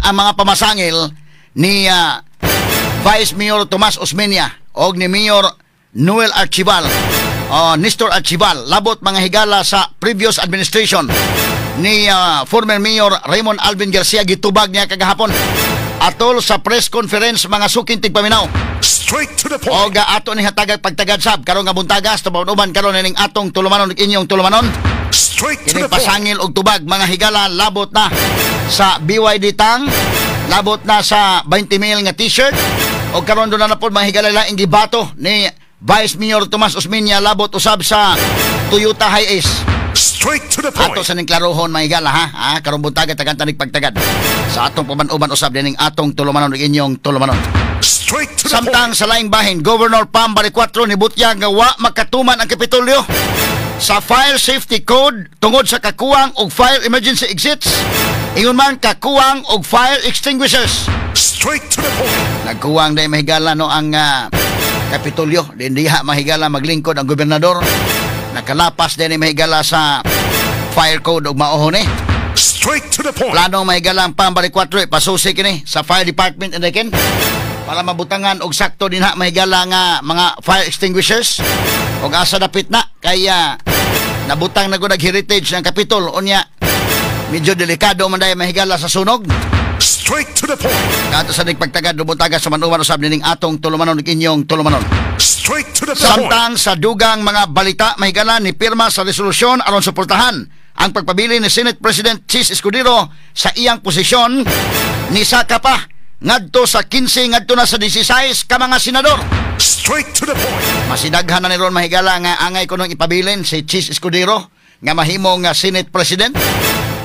ang mga pamasangil ni Vice Mayor Tomas Osmeña o ni Mayor Noel Archival Nestor Archival, labot mga higala sa previous administration ni former Mayor Raymond Alvin Garcia, gitubag niya kagahapon atol sa press conference mga suking tigpaminaw. Straight to the point. O ato ni hatagag pagtagad sab karon nga buntagas tumaon-uban karon ning atong tulumanon ug inyong tulumanon. Straight to Kining the point. pasangil og tubag mga higala, labot na sa BYD Tang, labot na sa 20 mil nga t-shirt o karon do na pod mga higala laing gibato ni Vice Mayor Tomas Osmeña, labot usab sa Toyota Hiace. Straight to the point. Ato sa ning klarohon mga higala ha, karon buntaga tagan tanig pagtagad sa atong paman-uban usab dining atong tulumanon ug inyong tulumanon. Straight to the Samtang sa laing bahin, Governor Pam Balicuatro ni Butyag nga wa makatuman ang Kapitolyo sa Fire Safety Code tungod sa kakuwang og fire emergency exits, ingon man kakuwang og fire extinguishers. Straight to the point. Nagkuwang day mahigala no ang Kapitolyo, din diha mahigala maglingkod ang gobernador. Nakalapas din mahigala sa fire code og maohon eh. Straight to the point. Plano mahigala ang Pam Balicuatro pasusi kini sa fire department and again para mabutangan og sakto din ha mahigala nga mga fire extinguishers og asa dapit na kaya nabutang na gud heritage ng Capitol unya medyo delikado man day mahigala sa sunog. Straight to the point. Kato sa nagpagtagad lubutaga sa manuman usab ning atong tulumanon ug inyong tulumanon. Straight to the point. Samtang sa dugang mga balita mahigala ni pirma sa resolusyon aron suportahan ang pagpabili ni Senate President Chis Escudero sa iyang posisyon ni saka pa ngadto sa 15 ngadto na sa 16 ka mga senador. Straight to the point. Masidaghan na ni ron mahigala nga angay ko nang ipabilin si Chis Escudero nga mahimong Senate President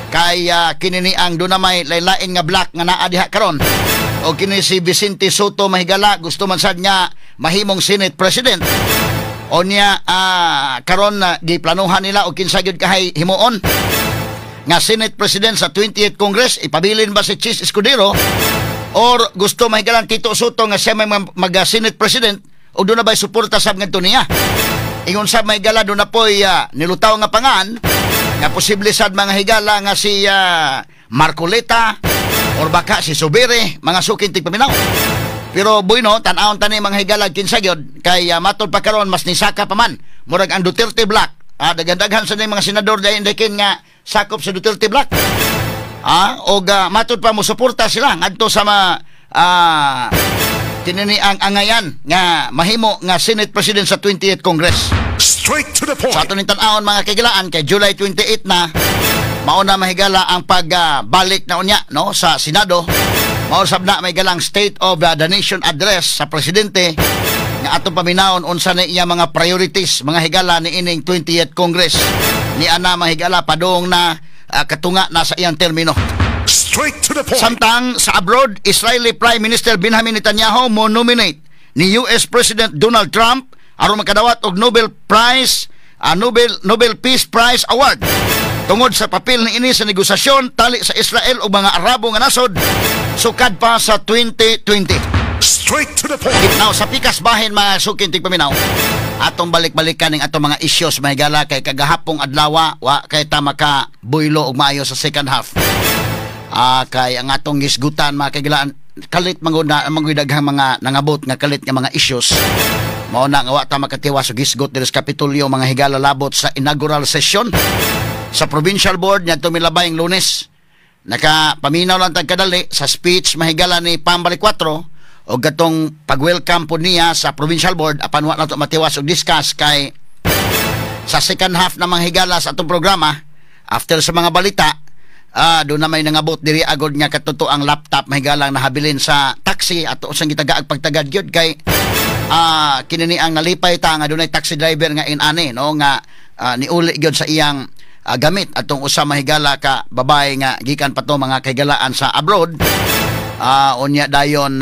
kay kinini ang dunamay lain-lain nga black nga naa diha karon o kini si Vicente Soto mahigala gusto man sad niya mahimong Senate President o niya karon giplanuhan nila o kinsa gyud kahay himuon nga Senate President sa 28th Congress. Ipabilin ba si Chis Escudero or gusto mahigala Tito Soto nga siya may mag-Senate President o doon na ba'y suporta sab ngadto niya? Ingon sab mahigala doon na po'y nilutaw nga pangan nga posible sad mga higala nga si Marcoleta or baka si Subiri, mga suking tigpaminaw. Pero bueno, tan-aon tani mga higala kinsa gyud kay matod pa karon mas nisaka pa man murag ang Duterte Black. Daghan-daghan sa mga senador dayon dekin nga sakop sa Duterte Black. Og matod pa mo suporta sila ngadto sa tinini ang angayan nga mahimo nga Senate President sa 28th Congress. Straight to the point. Sa ato ning tan-awon mga kagilaan kay July 28 na mauna mahigala ang pagbalik na unya no sa Senado. Mausab na mahigalang State of the Nation address sa presidente nga atong paminawon unsa na iya mga priorities mga higala ni ining 20th Congress. Ni ana mahigala padung na katunga na sa iyang termino. Straight to the point. Samtang sa abroad, Israeli Prime Minister Benjamin Netanyahu mo nominate ni US President Donald Trump aron makadawat og Nobel Peace Prize Award tungod sa papel ni ini sa negosasyon tali sa Israel ug mga Arabo nga nasod sukad pa sa 2020. Straight to the point. Now sa pikas bahin mga suking tigpaminaw atong balik-balikan ning atong mga issues mahigala kay kagahapong adlaw wa kay ta maka buylo og maayo sa second half. Kay ang atong gisgutan mga kagilaan kalit manguna daghang mga nangabot nga kalit nga mga issues. Mao na nga wa ta makatiwas og gisgot diri sa Kapitolyo mga higala labot sa inaugural session sa Provincial Board ngadto milabayng Lunes. Nakapaminaw lang tag kadali sa speech mahigala ni Pam Balicuatro o gatong pag-welcome po niya sa Provincial Board apan wa na to matiwas og discuss kay sa second half na mga higala sa atong programa after sa mga balita doon na may nangabot diri agod nga katuto ang laptop mahigalang nahabilin sa taxi ato sang gitagaag pagtagad gyud kay kinini ang nalipay ta nga dunay taxi driver nga inani no nga niuli gyud sa iyang gamit atong usa mahigala ka babae nga gikan pa to mga kahigalaan sa abroad. Unya dayon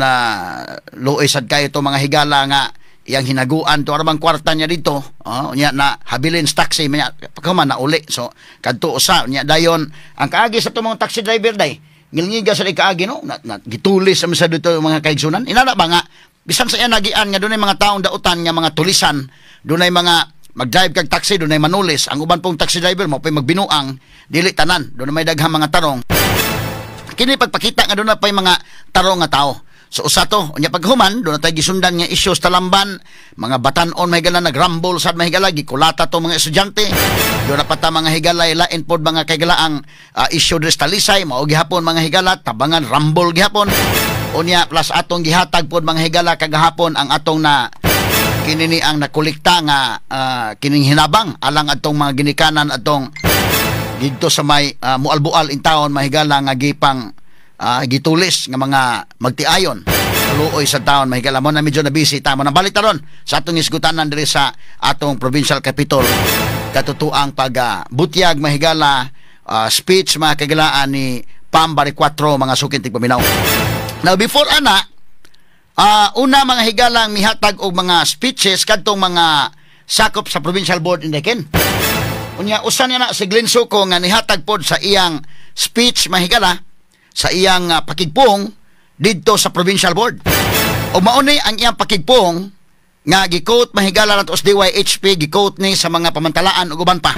luoy sad kayo to mga higala nga iyang hinaguan to arabang kwarta niya dito unya na habilin sa taxi manya pagkaman na uli so kadto usa unya dayon ang kaagi sa to mga taxi driver day ngilngiga sa kaagi no gitulis sa dito mga kaigsunan inana ba nga bisan sa iya nagian nga dunay mga taong dautan nga mga tulisan dunay mga mag-drive kag taxi dunay manulis ang uban pong taxi driver mo pay magbinuang dili tanan dunay may daghang mga tarong kini pagpakita nga doon na pa'y mga tarong nga tao. So usa to, unya paghuman doon na tayo gisundan nga issues talamban, mga batanon mahigala nagrumble sad mahigala gikulata to mga estudyante. Doon na pata mga higala lain pod mga kaigalaang issue dres talisay mao gihapon mga higala tabangan rumble gihapon. Unya plus atong gihatag pod mga higala kagahapon ang atong na kinini ang nakolekta nga kining hinabang alang atong mga ginikanan atong dito sa may mualbual in town mahigala nga gipang gitulis nga mga magtiayon luoy sa taon mahigala mo na medyo na busy tamo nang balik taron sa atong isgutanan diri sa atong provincial capital katutuang butyag mahigala speech mga kagalaan ni Pambari 4 mga sukin tigpaminaw. Now before ana una mga higalang mihatag og mga speeches kadtong mga sakop sa provincial board in Daken. Unya usa niya na si Glenn Suko nga nihatag pod sa iyang speech mahigala sa iyang pakigpong didto sa provincial board. O mauni ang iyang pakigpong nga gi-quote mahigala nato sa DYHP gi-quote ni sa mga pamantalaan ug uban pa.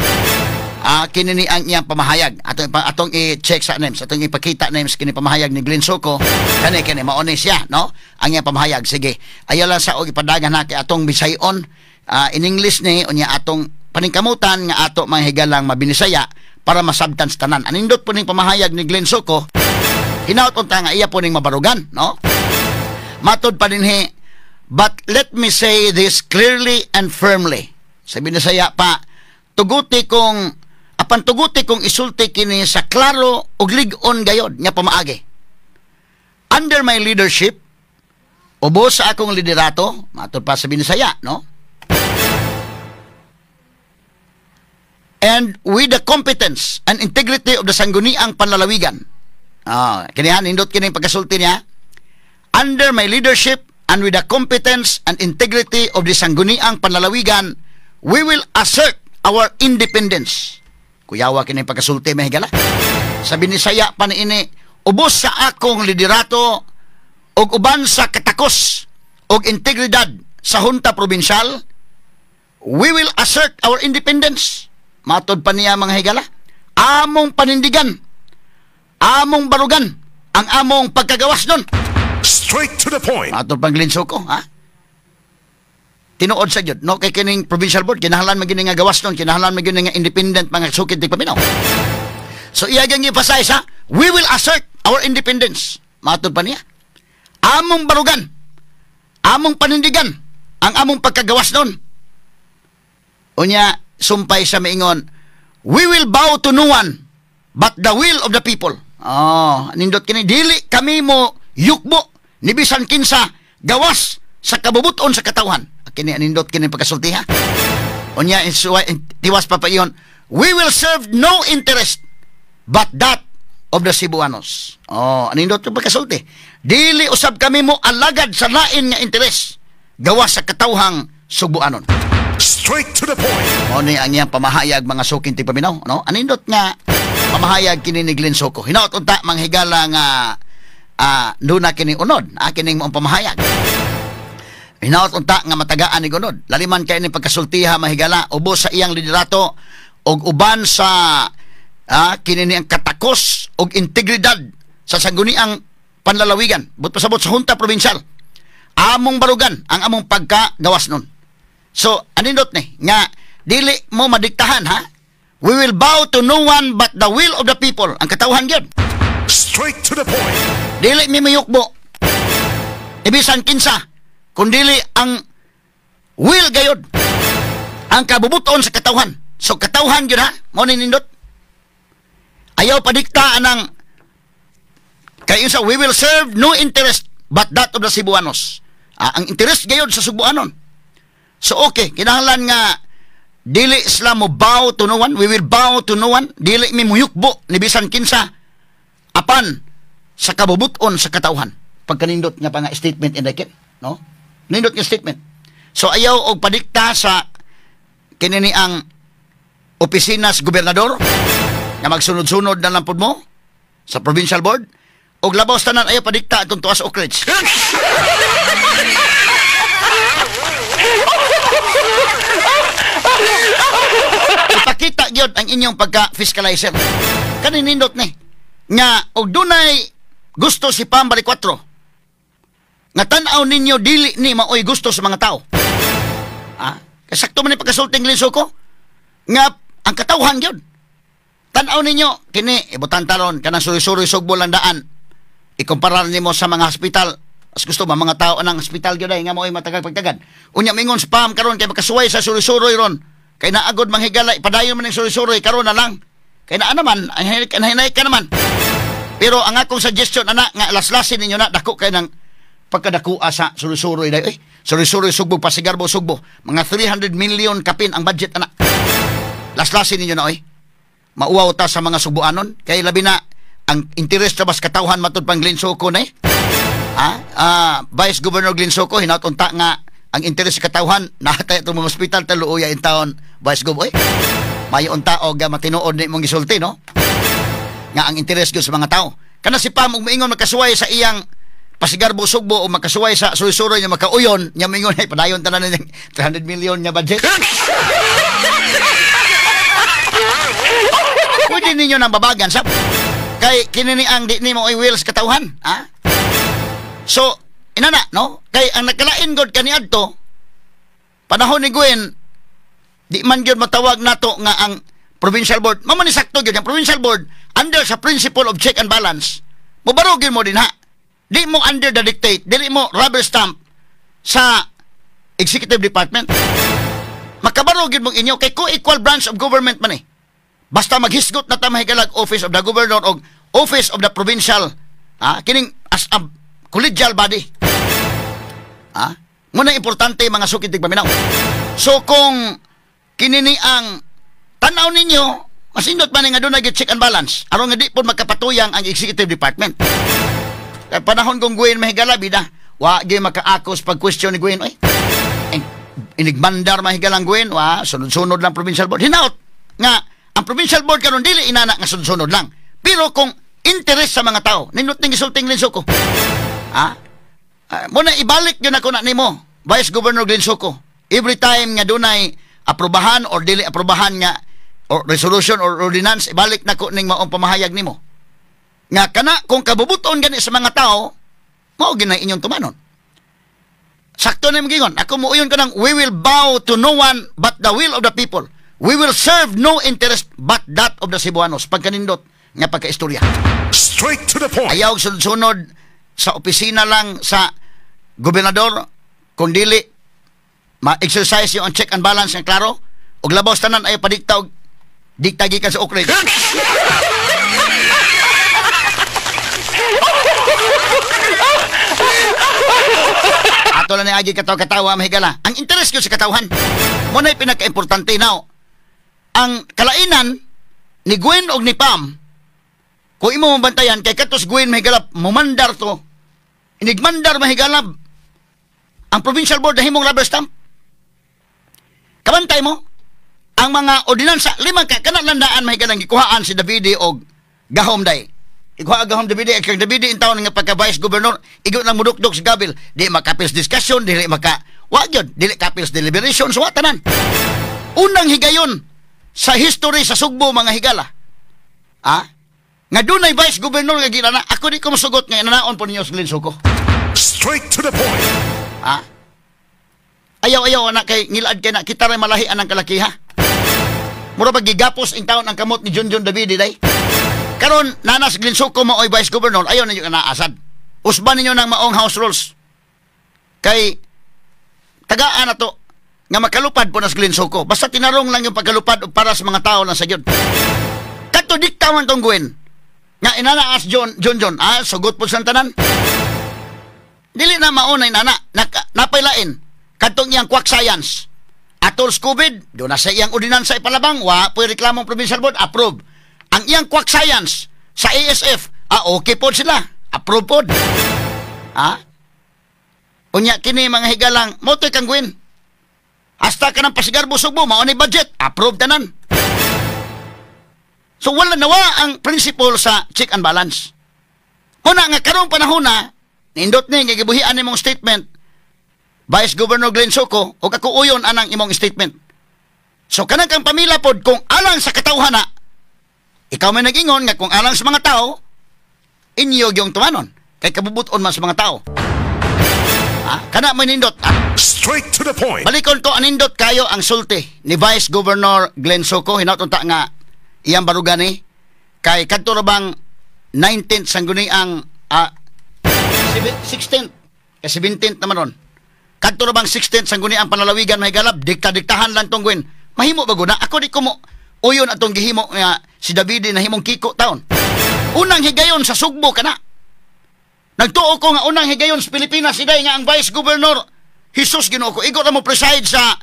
Kini ni ang iyang pamahayag atong i-check sa names atong ipakita names kini pamahayag ni Glenn Suko kani mauni siya no ang iyang pamahayag. Sige ayo lang sa og ipadagan na kay atong Bisayon in English ni unya atong paningkamutan nga ato mga higalang mabinisaya para masabtan sa tanan. Anindot po ning pamahayag ni Glenn Suko hinaut unta nga iya po ning mabarugan no matod pa dinhi, but let me say this clearly and firmly. Sa binisaya pa tuguti kong isulti kini sa klaro ug lig-on gayod nga pamaagi. Under my leadership ubos sa akong liderato matod pa sa binisaya no, and with the competence and integrity of the sangguniang panlalawigan. Kinihan indot kini pagkasulti niya. Under my leadership and with the competence and integrity of the sangguniang panlalawigan, we will assert our independence. Kuyawa kini pagkasulti mahigala. Sa binisaya pa niini, ubos sa akong liderato ug uban sa katakos ug integridad sa hunta provincial, we will assert our independence. Matod pa niya mga higala, among panindigan, among barugan ang among pagkagawas nun. Straight to the point. Matod pang Glenn Suko, tinuod sa gyud no kay kining provincial board kinahanglan magini nga gawas nun, kinahanglan magini nga independent mga sukid tigpaminaw. So iya gyud i-emphasize we will assert our independence. Matod pa niya, among barugan, among panindigan ang among pagkagawas nun. Unya sumpay sa maingon, we will bow to no one but the will of the people. Nindot kini dili kami mo yukbo ni bisan kinsa gawas sa kabubuton sa katawhan. Kini nindot kini pagkasultiha. Unya tiwas pa iyon, we will serve no interest but that of the Cebuanos. Nindot yung pagkasulti. Dili usab kami mo alagad sa lain nga interes gawas sa katawhang Subuanon. Straight to the point. Ni ang iyang pamahayag mga sukin tigpaminaw no. Anindot nga pamahayag kini ni Glenn Suko. Hinaut unta manghigala nga duna kini unod kining mong pamahayag. Hinaut unta nga matagaan ni gunod. Laliman kay ni pagkasultiha mahigala ubos sa iyang liderato og uban sa kini ni ang katakos og integridad sa sangguniang panlalawigan. But pasabot sa hunta provincial. Among barugan ang among pagkagawas nun. So, anindot ni, nga, dili mo madiktahan, we will bow to no one but the will of the people. Ang katawhan yun. Straight to the point. Dili mi mayukbo. Ibisan kinsa, kundili ang will gayod. Ang kabubuton sa katawhan. So, katawhan yun mo nindot. Ayaw padiktaan ng, kayo sa, we will serve no interest but that of the Cebuanos. Ang interest gayod sa Cebuanon. So okay, kinahanglan nga dili sila mo bow to no one, we will bow to no one, dili mi muyukbo ni bisan kinsa apan sa kabubuton sa katawhan. Pagkanindot nga pa nga statement in the no? Nindot nga statement. So ayaw og padikta sa kinini ang opisina sa gobernador nga magsunod-sunod na lang pud mo sa provincial board og labaw tanan ayaw padikta atong tuas Oak Ridge. Ipakita gyud ang inyong pagka-fiscalizer. Kaninindot ni nga og dunay gusto si Pam Balikotro nga tan-aw ninyo dili ni maoy gusto sa mga tao. Kasakto man ni pagkasulting Linsuko nga ang katawhan gyud. Tan-aw ninyo kini ibutan taron kanang suri-suri sugbo lang daan. Ikumparar nimo sa mga hospital. As gusto ba mga tao nang hospital gyud ay nga maoy matagal pagtagad. Unya mingon Pam karon kay makasuway sa suri-suri ron. Kay naagod manghigala ipadayon man ning suri-suri karon na lang. Kay naa naman ang hinay ka naman. Pero ang akong suggestion ana nga laslasin ninyo na dako kay nang pagkadakua sa suri-suri day. Suri-suri sugbo Pasigarbo sugbo. Mga 300 million kapin ang budget ana. Laslasin ninyo na oy. Mauwaw ta sa mga subuanon kay labi na ang interest sa bas katawhan matud pang Linsuko na Vice Governor Linsuko hinatunta nga ang interest sa katawhan nahatay itong mga hospital taluoya in town Vice Gov mayo unta og matinuod ni mong gisulti no nga ang interest gyud sa mga tao kana si Pam ug moingon makasuway sa iyang Pasigarbo sugbo o makasuway sa suri-suri nya makauyon nya moingon ay padayon tanan ning 300 million nya budget. Pwede ninyo nang babagan sa kay kinini ang di nimo ay wheels katawhan so inana no kay ang nagkalain god kaniadto panahon ni Gwen di man gyud matawag nato nga ang provincial board mamo ni sakto gyud ang provincial board under sa principle of check and balance mubarugin mo din ha di mo under the dictate dili mo rubber stamp sa executive department makabarugin mo inyo kay co-equal branch of government man basta maghisgot na ta mahigalag office of the governor o office of the provincial kining as a collegial body muna importante mga sukitig paminaw so kung kinini ang tanaw ninyo masindot man nga doon nag-check and balance aron nga di po magkapatuyang ang executive department kaya panahon kong Gwen mahigala bida wa gyud makaakos pag question ni Gwen inigmandar mahigalang Gwen sunod-sunod lang provincial board hinaot nga ang provincial board karon dili inana nga sunod-sunod lang. Pero kung interest sa mga tao, nindot ning gisulting Linsuko. Muna ibalik gyud ako na nimo, Vice Governor Linsuko. Every time nga dunay aprobahan or dili aprobahan nga or resolution or ordinance, ibalik nako ning maong pamahayag nimo. Nga kana kung kabubuton gani sa mga tao, mao ginay inyong tumanon. Sakto na mogingon, ako muuyon ko nang we will bow to no one but the will of the people. We will serve no interest but that of the Cebuanos. Pagkanindot nga pagkaistorya. Straight to the point. Ayaw sunod-sunod sa opisina lang sa gobernador kung dili ma-exercise yung check and balance ng klaro og labaw tanan ay padikta og diktagi ka sa Ukraine. Ato lang ni agi katawa mahigala. Ang interest ko sa katawhan mo na pinaka-importante now. Ang kalainan ni Gwen og ni Pam kung imo mabantayan kay katos Gwen mahigalap mumandar to inigmandar mahigalap ang provincial board na himong rubber stamp kabantay mo ang mga ordinansa lima ka kanalandaan mahigalang gikuhaan si Davide og gahom day ikuha gahom Davide kay Davide in taon nga pagka vice governor igo nang mudukdok si Gabil di makapils discussion dili maka wa gyud dili kapils deliberation so tanan unang higayon sa history sa Sugbo mga higala nga dunay vice governor nga ginana ako di ko masugot nga inanaon po ninyo sa Linsuko straight to the point ayaw anak kay ngilad kay na kita ray malahian ang kalakiha mura pag gigapos in taon ang kamot ni Junjun Davide day karon nanas Linsuko mo oy vice governor ayaw ninyo na asad usban ninyo ng maong house rules kay tagaan na to nga makalupad po na sa Linsuko. Basta tinarong lang yung pagkalupad para sa mga tao lang sa yun. Kato diktawan tong Gwen. Nga inanaas John, sugot po sa tanan. Dili na mauna inana, napailain. Katong iyang quack science. Atol COVID, doon na sa iyang ordinansa ipalabang, po yung reklamong provincial board, approve. Ang iyang quack science sa ASF, okay po sila. Approve po. Unya, kini mga higalang, motoy kang Gwen. Hasta ka ng Pasigarbo Sugbo, maunay budget, approve tanan. So wala nawa ang principle sa check and balance. Una nga karong panahon na, nindot ni nga gibuhian nimong statement, Vice Governor Linsuko, o kakuuyon anang imong statement. So kanang kang pamila pod kung alang sa katawhan na, ikaw may nag-ingon nga kung alang sa mga tao, inyo yung tumanon. Kay kabubuton man sa mga tao. Kana mo nindot. Straight to the point. Balikon to anindot kayo ang sulti ni Vice Governor Glenn Soco. Hinatunta nga iyang barugani kay kadto ra bang 19th sangguni ang 16th kay 17th naman ron. Kadto ra bang 16th sangguni ang panalawigan mahigalab dikta-diktahan lang tong Gwen. Mahimo ba guna? Ako di ko mo uyon atong gihimo nga si David na himong kiko taon. Unang higayon sa Sugbo kana. Nagtuo ko nga unang higayon sa Pilipinas siday nga ang Vice Governor Jesus Ginoo ko. Igo ra mo preside sa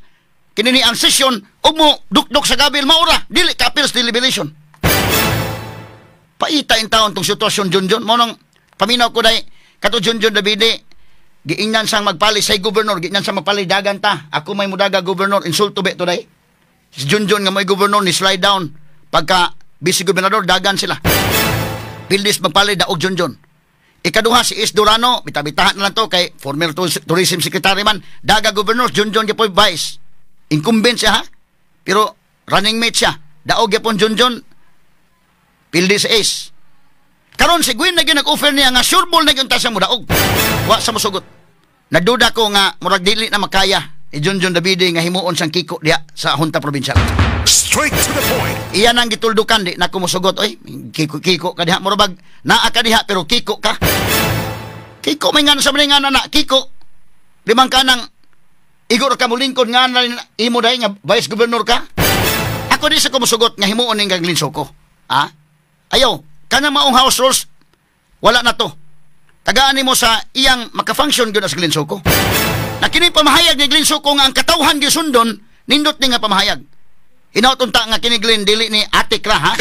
kinini ang session ug mo dukdok sa gabil maura dili ka appeals deliberation. Paita in taon tong sitwasyon Junjun mo nang paminaw ko dai kato Junjun Davide giingnan sang magpali say governor giingnan sang magpali dagan ta. Ako may mudaga governor insulto be to dai. Si Junjun nga may governor ni slide down pagka vice gobernador dagan sila. Bildis magpali daog Junjun. Ikaduha si Is Durano, bitabitahan na lang to kay former tourism secretary man, daga governor, Junjun Gipoy Vice. Incumbent siya ha, pero running mate siya. Daog Gipon Junjun, pildi si Is. Karon si Gwen na nag-offer niya nga sureball na yung tasang mo daog. Wa sa musugot. Naduda ko nga, murag dili na makaya, Junjun Davide nga himuon sang kiko diya sa Junta Provincial. Straight to the point. Iyan ang gituldukan di na kumusugot oy kiko ka diha murabag naa ka diha pero kiko ka. Kiko may ngano sa mga na kiko. Limang ka nang igor ka mo lingkod nga na imo dai nga vice governor ka. Ako di sa kumusugot nga himuon ning Glenn Soco. Ayaw kana maong house rules wala na to. Tagaan nimo sa iyang maka-function gyud as Glenn Soco. Na kini pamahayag ni Glenn Soco nga ang katawhan gisundon nindot ni nga pamahayag. Hinautunta nga kiniglin dili ni Ate Kra ha.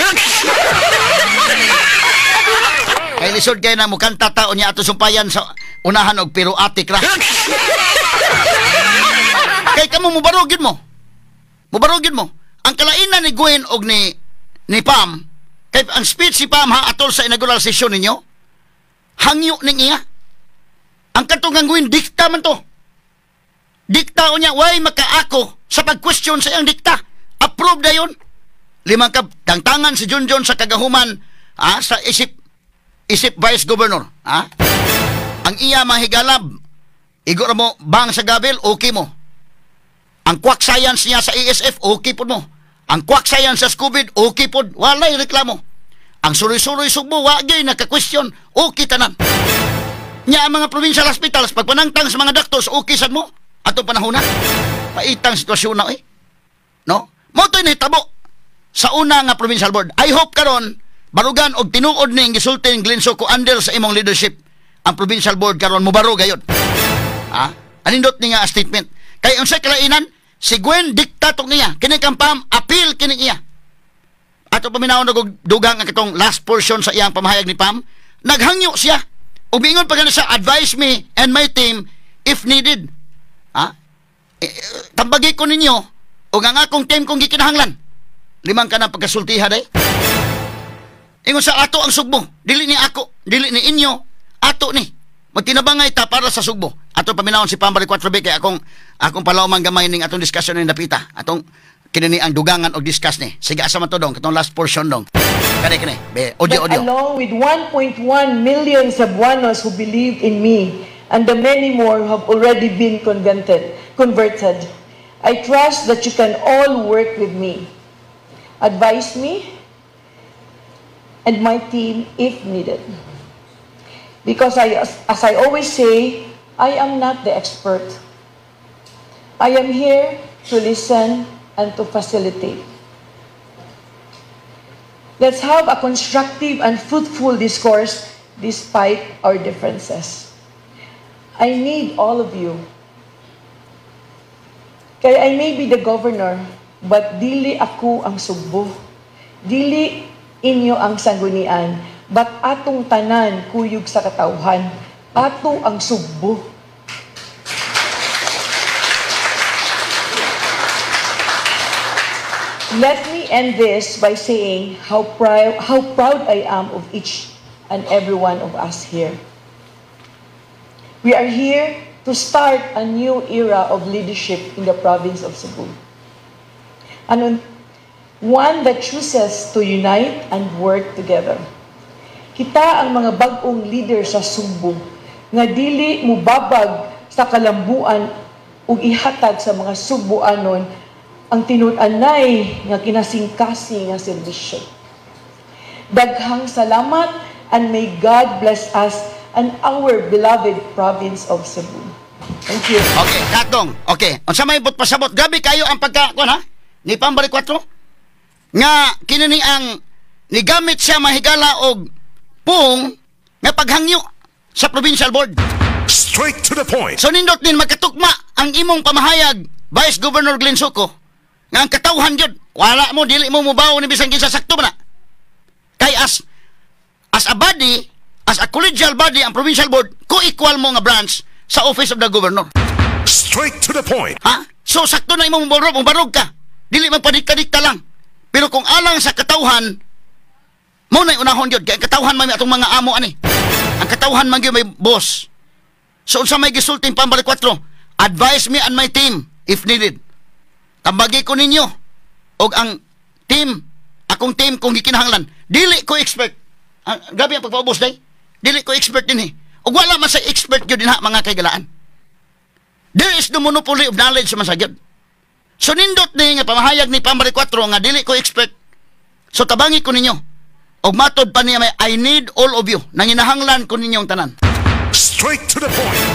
Kay lisod kay na mukhang tatao niya ato sumpayan sa unahan og pero Ate Kra. Kay kamo mubarugid mo. Mubarugid mo. Ang kalainan ni Gwen og ni Pam kay ang speech si Pam ha atol sa inaugural session ninyo. Hangyo ning iya. Ang katong Gwen dikta man to. Dikta o niya way makaako sa pag-question sa iyang dikta. Approve na yun. Limang tangtangan si Junjun sa kagahuman sa isip Vice Governor. Ang iya mahigalab, igor mo bang sa gabil, okay mo. Ang quack science niya sa ASF, okay po mo. Ang quack science sa SCOVID, okay po. Walay reklamo. Ang suroy-suroy Sugbo, wagay naka-question, okay tanan. Nya ang mga provincial hospitals, pagpanangtang sa mga doctors, okay sad mo. Ato panahon na. Paitang sitwasyon na no? Motoy na hitabo sa una nga provincial board. I hope karon barugan og tinuod ning gisulti ni Glenn Soco under sa imong leadership ang provincial board karon mobaro gayon. Anindot ni nga statement. Kay unsay kalainan si Gwen diktatok niya kini kang Pam appeal kini iya. Ato paminawon og dugang ang katong last portion sa iyang pamahayag ni Pam. Naghangyo siya. Ug mingon pa gani sa advise me and my team if needed. Tambagi ko ninyo o nga akong team kong gikinahanglan. Limang ka na pagkasultiha day. Ingon sa ato ang Sugbo. Dili ni ako, dili ni inyo, ato ni. Magtinabangay ta para sa Sugbo. Ato paminawon si Pambari 4B kay akong palawmang gamay ning atong discussion ni napita. Atong kinini ang dugangan og discuss ni. Sige asa man to dong, katong last portion dong. Kani. Audio. Along with 1.1 million Cebuanos who believed in me and the many more who have already been converted. I trust that you can all work with me, advise me, and my team if needed. Because as I always say, I am not the expert. I am here to listen and to facilitate. Let's have a constructive and fruitful discourse despite our differences. I need all of you. Kaya I may be the governor, but dili ako ang Sugbo. Dili inyo ang sanggunian, but atong tanan kuyog sa katawhan. Ato ang Sugbo. Let me end this by saying how proud I am of each and every one of us here. We are here to start a new era of leadership in the province of Cebu. And one that chooses to unite and work together. Kita ang mga bag-ong leader sa Sugbo nga dili mubabag sa kalambuan ug ihatag sa mga Sugboanon ang tinun-anay nga kinasingkasi nga serbisyo. Daghang salamat and may God bless us and our beloved province of Cebu. Thank you. Okay, Katong. Okay. Unsa may but pasabot? Grabe kayo ang pagkakuan ha? Ni Pambari 4 nga kinini ang nigamit siya mahigala og pung nga paghangyo sa provincial board. Straight to the point. So nindot din magkatukma ang imong pamahayag Vice Governor Glenn Suko nga ang katawhan gyud wala mo dili mo mubaw ni bisan kinsa sakto ba na. Kay as a body, as a collegial body ang provincial board co-equal mo nga branch sa office of the governor. Straight to the point. Ha? So sakto na imong barog ka. Dili magpadikta-dikta lang. Pero kung alang sa katawhan mo na unahon gyud kay katawhan man atong mga amo ani. Ang katawhan man gyud may boss. So unsa may gisulting Pambari 4, advise me and my team if needed. Tambagi ko ninyo og ang team, akong team kung gikinahanglan. Dili ko expert. Grabe ang pagpaubos day. Dili ko expert din ug wala man sa expert gyud dinha mga kaigalaan. There is no monopoly of knowledge man sa gyud. So nindot ni nga pamahayag ni Pambari 4 nga dili ko expert. So tabangi ko ninyo. Og matod pa niya may I need all of you. Nanginahanglan ko ninyong tanan. Straight to the point.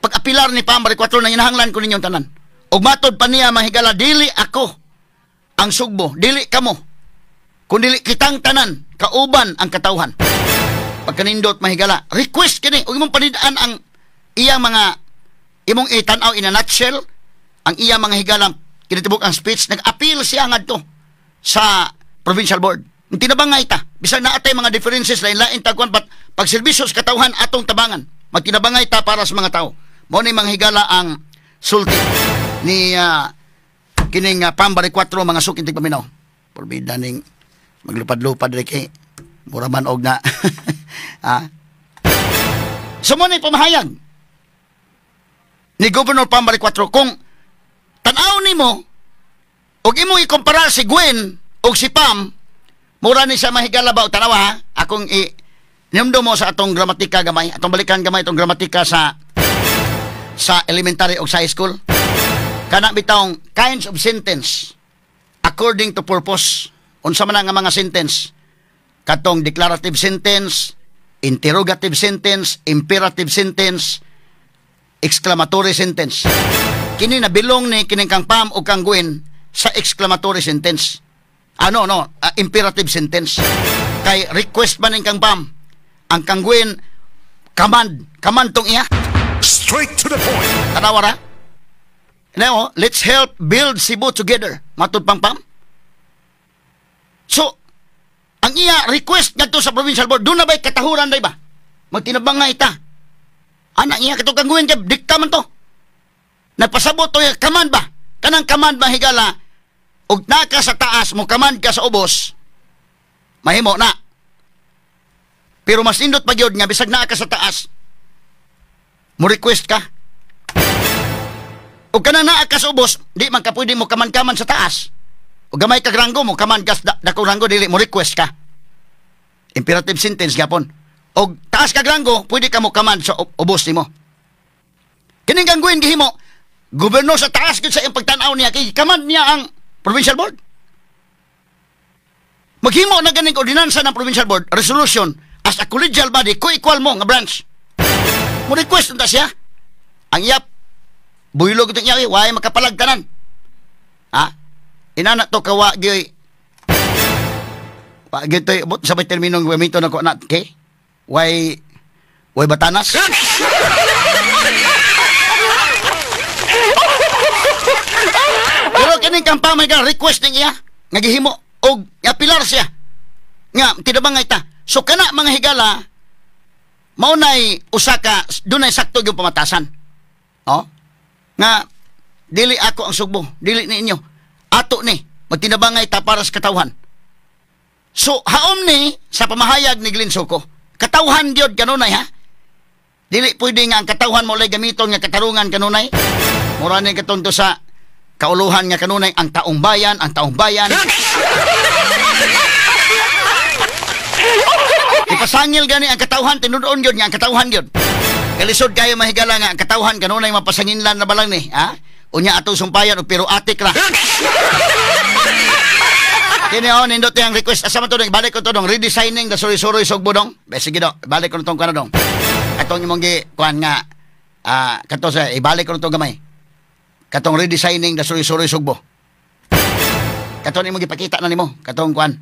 Pag-apilar ni Pambari 4 nanginahanglan ko ninyong tanan. Og matod pa niya mahigala dili ako ang Sugbo, dili kamo. Kun dili kitang tanan, kauban ang katawhan. Pagkanindot mahigala, request kini og imong panidaan ang iyang mga imong itanaw in a nutshell ang iyang mga higalang kinitibok ang speech nag-appeal siya ngadto sa provincial board. Tinabangay ta bisan naatay mga differences lain-lain tagkuan pag serbisyo sa katawhan atong tabangan. Magtinabangay ta para sa mga tao. Mao ni mga higala ang sulti ni kining Pambari 4 mga sukintig paminaw. Porbida ning maglupad-lupad rin kay mura man og na. So mo ni pamahayag ni Governor Pambari 4 kung tanaw nimo og imo ikumpara si Gwen og si Pam mura ni siya mahigala ba o tanawa ha? Akong inimdo mo sa atong gramatika gamay atong balikan gamay atong gramatika sa elementary o sa high school kana bitawng kinds of sentence according to purpose. Unsa man nga mga sentence katong declarative sentence, interrogative sentence, imperative sentence, exclamatory sentence. Kini na bilong ni kining kang Pam o kang Gwen sa exclamatory sentence. Imperative sentence. Kay request man ning kang Pam ang kang Gwen command tong iya. Straight to the point. Tanawara. Now, let's help build Cebu together. Matud pang Pam. So, ang iya request ngadto sa provincial board, doon na ba'y katahuran day ba? Magtinabangay ta. Anak iya katong kang Gwen, dikta man to. Nagpasabot to yung command ba? Kanang command ba higala? Og naka sa taas mo command ka sa ubos. Mahimo na. Pero mas indot pa gyud nga bisag naa ka sa taas. Mo request ka. Og kanang naa ka sa ubos, di man ka pwede mo kaman-kaman sa taas. Og gamay ka granggo mo command ka dako granggo dili mo request ka. Imperative sentence gyapon. Og taas ka granggo, pwede ka mo command sa ubos nimo. Kining kang Gwen gihimo, gobernador sa taas gyud sa iyang pagtan-aw niya kay command niya ang provincial board. Maghimo na ganing ordinansa ng provincial board, resolution, as a collegial body, co-equal mo nga branch. Mo request unta siya. Ang iyap, buylog itong iyawi, way makapalagtanan. Inana to kawa gyoy. Wagyoy to, sabay terminong gamiton ako na, okay? Way batanas. Pero kining kang pamay ka request ning iya nga gihimo og apilar siya nga tinabangay ta. So kana mga higala mao nay usa ka dunay sakto gyud pamatasan. Nga dili ako ang Sugbo, dili ni inyo. Ato ni magtinabangay ta para sa katawhan. So haom ni sa pamahayag ni Glenn Suko. Katawhan gyud kanunay ha. Dili pwede nga ang katawhan mo lay gamiton nga katarungan kanunay. Mura ni katonto sa kauluhan nga kanunay ang taong bayan. Ipasangil gani ang katawhan, tinudoon yun nga ang katawhan yun. Kalisod kayo mahigala nga ang katawhan, kanunay mapasanginlan na balang ni, ha? Unya atong sumpayan, pero atik ra. Kini o, nindot yung request. Asa man to dong, balik ko to dong, redesigning the suri-suri sugbo dong. Sige do, balik ko na tong kana dong. Katong imong kuhan nga, kato sa, ibalik ko na tong gamay. Katong redesigning the suri-suri sugbo. Katong imong gipakita na nimo, katong kuhan.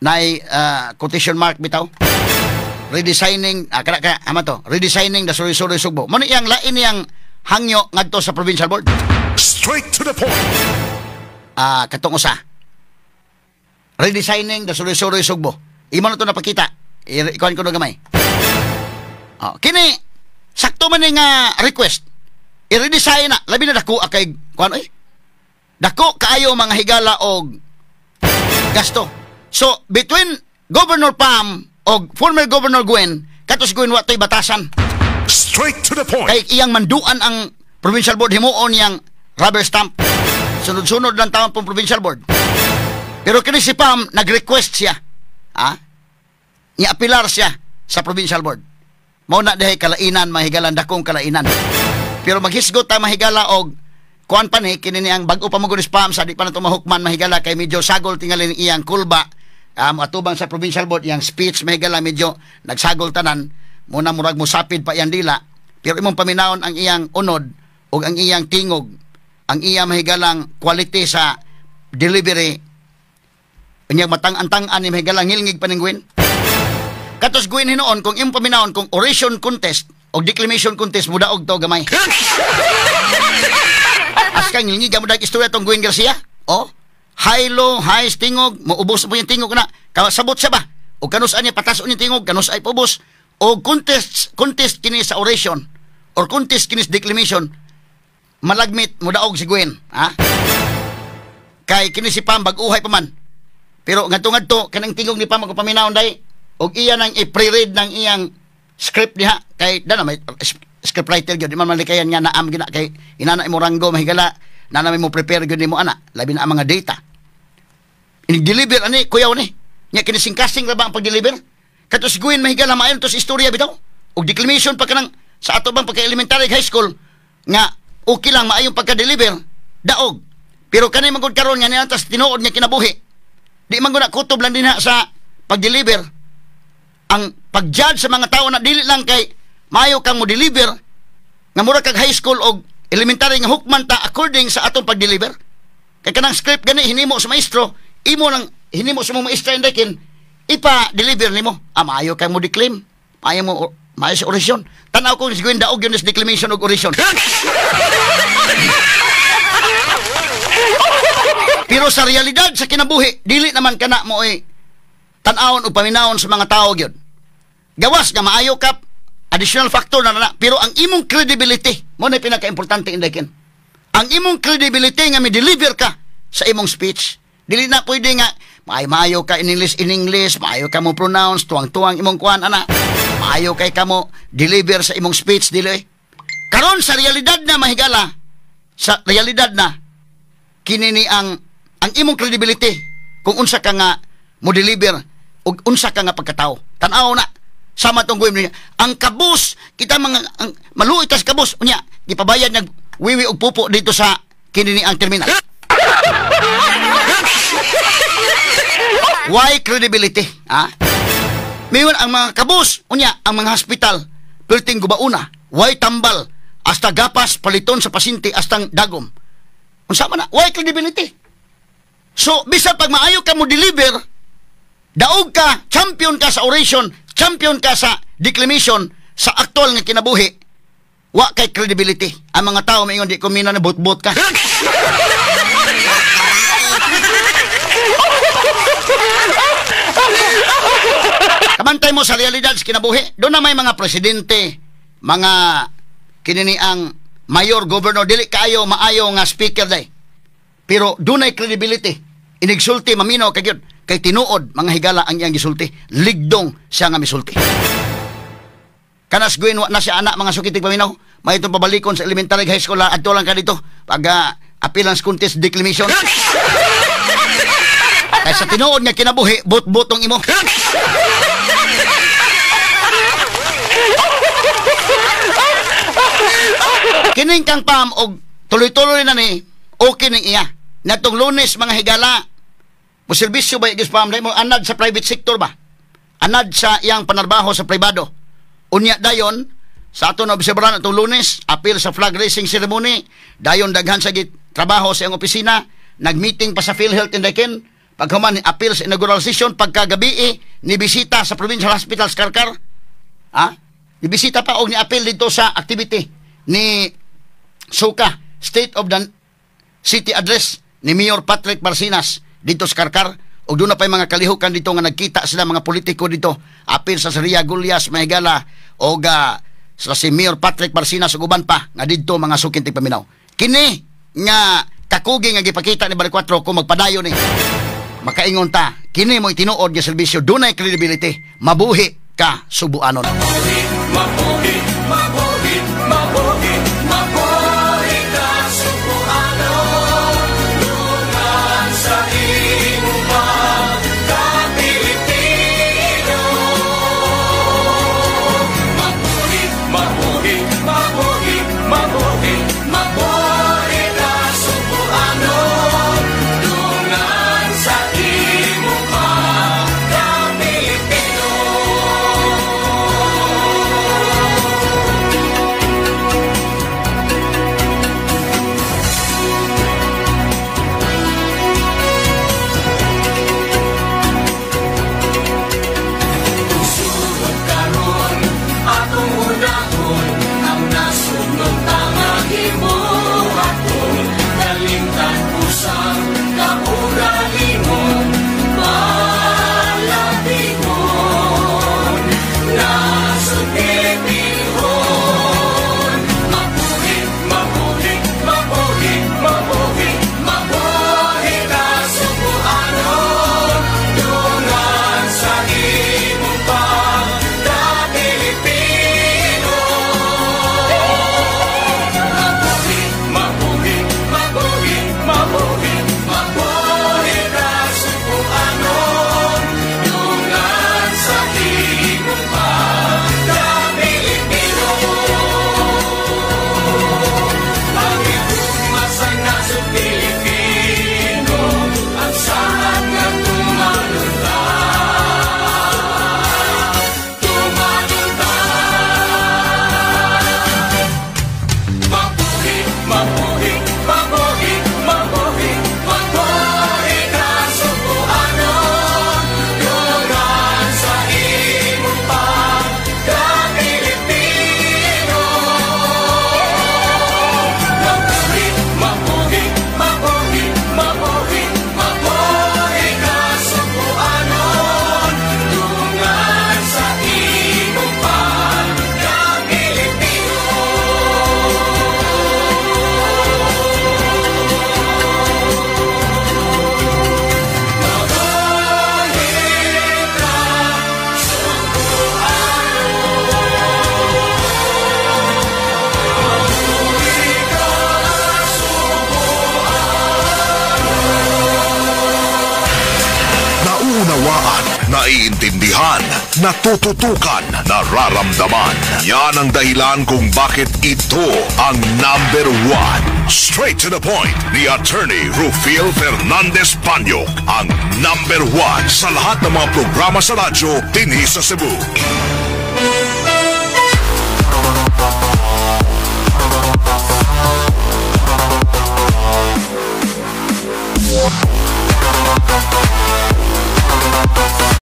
Nay quotation mark bitaw. Redesigning, ama to, redesigning the suri-suri sugbo. Mano iyang lain iyang hangyo ngadto sa provincial board. Straight to the point. Katong usa. Redesigning the suri-suri sugbo. Imo na to napakita. Ikuan ko na gamay. Kini sakto man nga request. I-redesign na labi na dako kay kuan dako kaayo mga higala og gasto. So between Governor Pam o former Governor Gwen, katos Gwen watoy batasan. Straight to the point. Kay iyang manduan ang provincial board, himuon yang rubber stamp. Sunod-sunod lang taon pong provincial board. Pero kini si Pam nag-request siya. Ni-apilar siya sa provincial board. Mao na dahi kalainan mahigalan dakong kalainan. Pero maghisgot ta mahigala og kuan pa ni kini ang bag-o pa mo gunis Pam sa di pa na tumahukman mahigala kay medyo sagol tingali iyang kulba. Atubang sa provincial board yang speech mahigala medyo nagsagol tanan muna murag musapid pa iyang dila pero imong paminawon ang iyang unod ug ang iyang tingog ang iyang mahigalang quality sa delivery unyang matang-antang-an ni mahigalang ngilngig paningwin katos Gwen hinoon kung imong paminawon kung oration contest o declamation contest mudaog to gamay askang ngilngig mo dag istorya tong Gwen Garcia high-low, high tingog, maubos po yung tingog na. Sabot siya ba? O kanusaan niya patason yung tingog, kanus ay paubos. O contest kini sa oration, or contest kini sa declamation, malagmit, mudaog si Gwen. Kay kini si Pam, bag-uhay pa man. Pero ngadto-ngadto, kanang tingog ni Pam, magpaminaon dahi, o iya nang i-pre-read ng iyang script niya. Kay, dana, may script writer yun, di man malikayan nga naam gina, kay inana mo ranggo, mahigala, na namin mo prepare yun mo ana, labi na ang mga data. Ini-deliver, kuyaw ni. Nya kinising-kasing ra ba ang pag-deliver? Katos Gwen mahigala maayon to sa istorya bitaw. Og declamation pa kanang sa ato bang pagka-elementary high school nga okay lang maayong pagka-deliver, daog. Pero kanay magud karon nga niya tas tinuod niya kinabuhi. Di man gud kutob lang din sa pag-deliver. Ang pag-judge sa mga tao na dili lang kay maayo kang mo deliver nga mura kag high school og elementary nga hukman ta according sa atong pag-deliver. Kay kanang script gani hinimo sa maestro, imo nang hinimo sa mga maestro indekin ipa-deliver nimo. Maayo kay mo declaim, maayo sa orasyon. Tanaw ko si Gwen daog yun sa declamation og orasyon. Pero sa realidad sa kinabuhi, dili naman kana mo tan-awon o paminawon sa mga tao gyud. Gawas nga maayo ka additional factor na pero ang imong credibility mo na pinaka-importante indekin. Ang imong credibility nga mi-deliver ka sa imong speech. Dili na pwede nga maayo ka in English, maayo ka mo pronounce, tuwang-tuwang imong kuan ana. Maayo kay kamo deliver sa imong speech dili. Karon sa realidad na mahigala, sa realidad na kini ni ang imong credibility kung unsa ka nga mo deliver ug unsa ka nga pagkatao. Tan-aw na sama tong Gwen niya. Ang kabus, kita mga maluoy tas kabus unya, gipabayad nag wiwi og pupo dito sa kini ni ang terminal. Why credibility? Mayon ang mga kabus unya, ang mga hospital perting gubauna, why tambal hasta gapas paliton sa pasyente hastang dagom. Unsa man na? Why credibility? So, bisan pag maayo ka mo deliver, daog ka, champion ka sa oration, champion ka sa declamation, sa aktual nga kinabuhi, wa kay credibility. Ang mga tao mayon di ko mina na bot-bot ka. Kamantay mo sa realidad sa kinabuhi, doon na may mga presidente, mga kinini ang mayor, governor, dili kaayo, maayo nga speaker day. Pero doon ay credibility. Inigsulti, mamino, kay tinuod, mga higala ang iyang gisulti. Ligdong siya nga misulti. Kanas Gwen, na siya anak, mga sukitig paminaw. May itong pabalikon sa elementary high school, adto lang ka dito, pag appearance contest declamation. Kaya sa tinuod nga kinabuhi, bot-botong imo. Kining kang pam og tuloy-tuloy na ni okay ning iya. Natong Lunes mga higala. Mo serbisyo ba igis pam mo anad sa private sector ba? Anad sa iyang panarbaho sa pribado. Unya dayon sa ato na obserbahan atong Lunes, apil sa flag raising ceremony, dayon daghan sa trabaho sa iyang opisina, nagmeeting pa sa PhilHealth in Daken, paghuman apil sa inaugural session, pagkagabi ni bisita sa Provincial Hospital sa Karkar. Ni bisita pa og ni apil dito sa activity ni Suka, State of the City Address ni Mayor Patrick Barcinas dito sa Karkar. Og doon na pa yung mga kalihukan dito nga nagkita sila mga politiko dito. Apil sa Saria Gulyas, Mahigala, o sa si Mayor Patrick Barcinas ug uban pa nga dito mga sukintig paminaw. Kini nga kakugi nga gipakita ni Balik 4 kung magpadayon ni. Makaingon ta, kini mo itinuod nga serbisyo, dunay credibility, mabuhi ka Subuanon. Mabuhi, mabuhi, mabuhi, mabuhi, mabuhi ka Subuanon. Dungan sa naiintindihan, natututukan, nararamdaman. Yan ang dahilan kung bakit ito ang number 1. Straight to the point, ni Attorney Rufil Fernandez Panyok, ang number 1 sa lahat ng mga programa sa radyo dinhi sa Cebu.